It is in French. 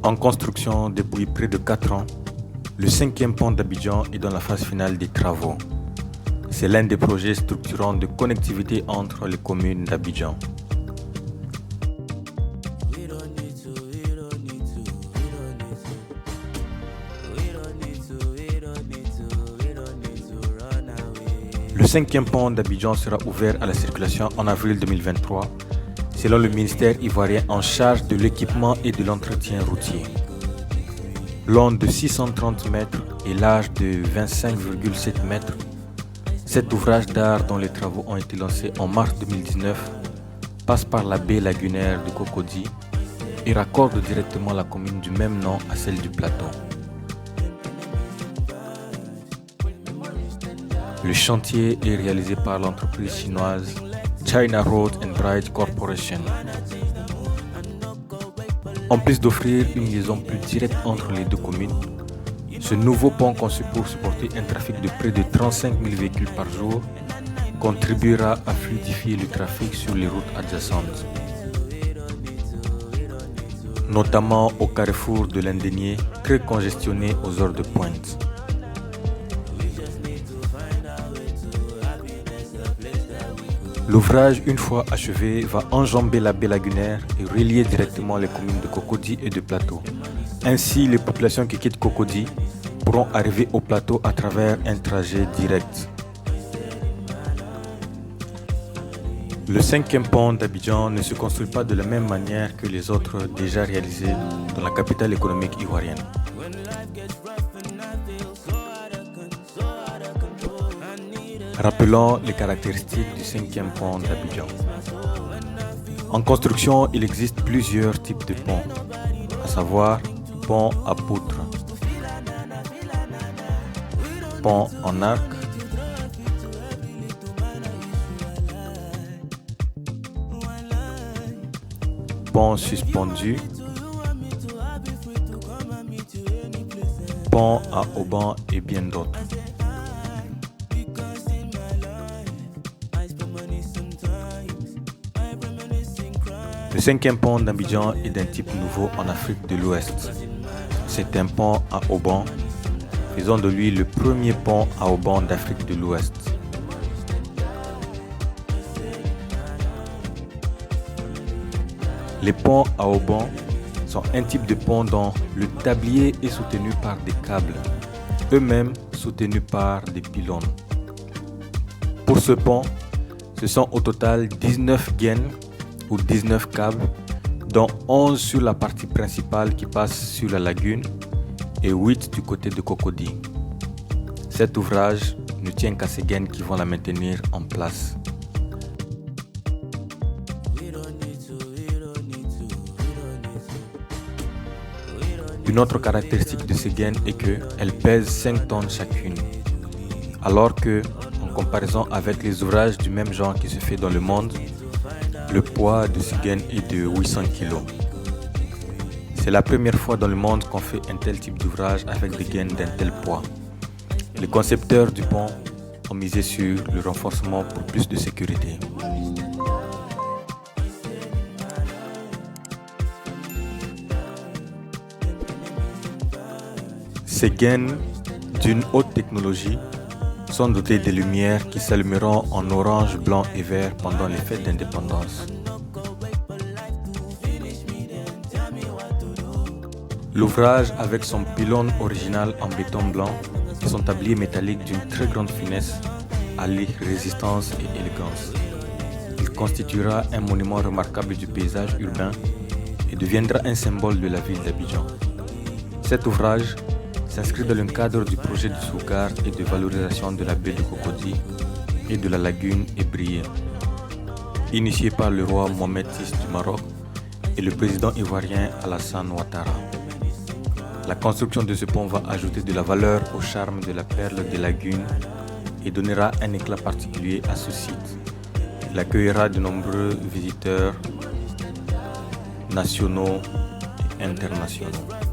En construction depuis près de 4 ans, le 5e pont d'Abidjan est dans la phase finale des travaux. C'est l'un des projets structurants de connectivité entre les communes d'Abidjan. Le 5e pont d'Abidjan sera ouvert à la circulation en avril 2023, selon le ministère ivoirien en charge de l'équipement et de l'entretien routier. Long de 630 mètres et large de 25,7 mètres, cet ouvrage d'art dont les travaux ont été lancés en mars 2019 passe par la baie lagunaire de Cocody et raccorde directement la commune du même nom à celle du plateau. Le chantier est réalisé par l'entreprise chinoise China Road and Bridge Corporation. En plus d'offrir une liaison plus directe entre les deux communes, ce nouveau pont conçu pour supporter un trafic de près de 35 000 véhicules par jour contribuera à fluidifier le trafic sur les routes adjacentes, notamment au carrefour de l'Indénié, très congestionné aux heures de pointe. L'ouvrage, une fois achevé, va enjamber la baie lagunaire et relier directement les communes de Cocody et de Plateau. Ainsi, les populations qui quittent Cocody pourront arriver au plateau à travers un trajet direct. Le 5e pont d'Abidjan ne se construit pas de la même manière que les autres déjà réalisés dans la capitale économique ivoirienne. Rappelons les caractéristiques du 5e pont d'Abidjan. En construction, il existe plusieurs types de ponts, à savoir pont à poutres, pont en arc, pont suspendu, pont à haubans et bien d'autres. Le 5e pont d'Abidjan est d'un type nouveau en Afrique de l'Ouest. C'est un pont à haubans, faisant de lui le premier pont à haubans d'Afrique de l'Ouest. Les ponts à haubans sont un type de pont dont le tablier est soutenu par des câbles, eux-mêmes soutenus par des pylônes. Pour ce pont, ce sont au total 19 gaines ou 19 câbles, dont 11 sur la partie principale qui passe sur la lagune et 8 du côté de Cocody. Cet ouvrage ne tient qu'à ces gaines qui vont la maintenir en place. Une autre caractéristique de ces gaines est qu'elles pèsent 5 tonnes chacune, alors que, en comparaison avec les ouvrages du même genre qui se fait dans le monde, le poids de ces gaines est de 800 kg. C'est la première fois dans le monde qu'on fait un tel type d'ouvrage avec des gaines d'un tel poids. Les concepteurs du pont ont misé sur le renforcement pour plus de sécurité. Ces gaines, d'une haute technologie, sont dotées de lumières qui s'allumeront en orange, blanc et vert pendant les fêtes d'indépendance. L'ouvrage, avec son pylône original en béton blanc et son tablier métallique d'une très grande finesse, allie résistance et élégance. Il constituera un monument remarquable du paysage urbain et deviendra un symbole de la ville d'Abidjan. Cet ouvrage s'inscrit dans le cadre du projet de sauvegarde et de valorisation de la baie de Cocody et de la lagune ébriée, initié par le roi Mohamed VI du Maroc et le président ivoirien Alassane Ouattara. La construction de ce pont va ajouter de la valeur au charme de la perle des lagunes et donnera un éclat particulier à ce site. Il accueillera de nombreux visiteurs nationaux et internationaux.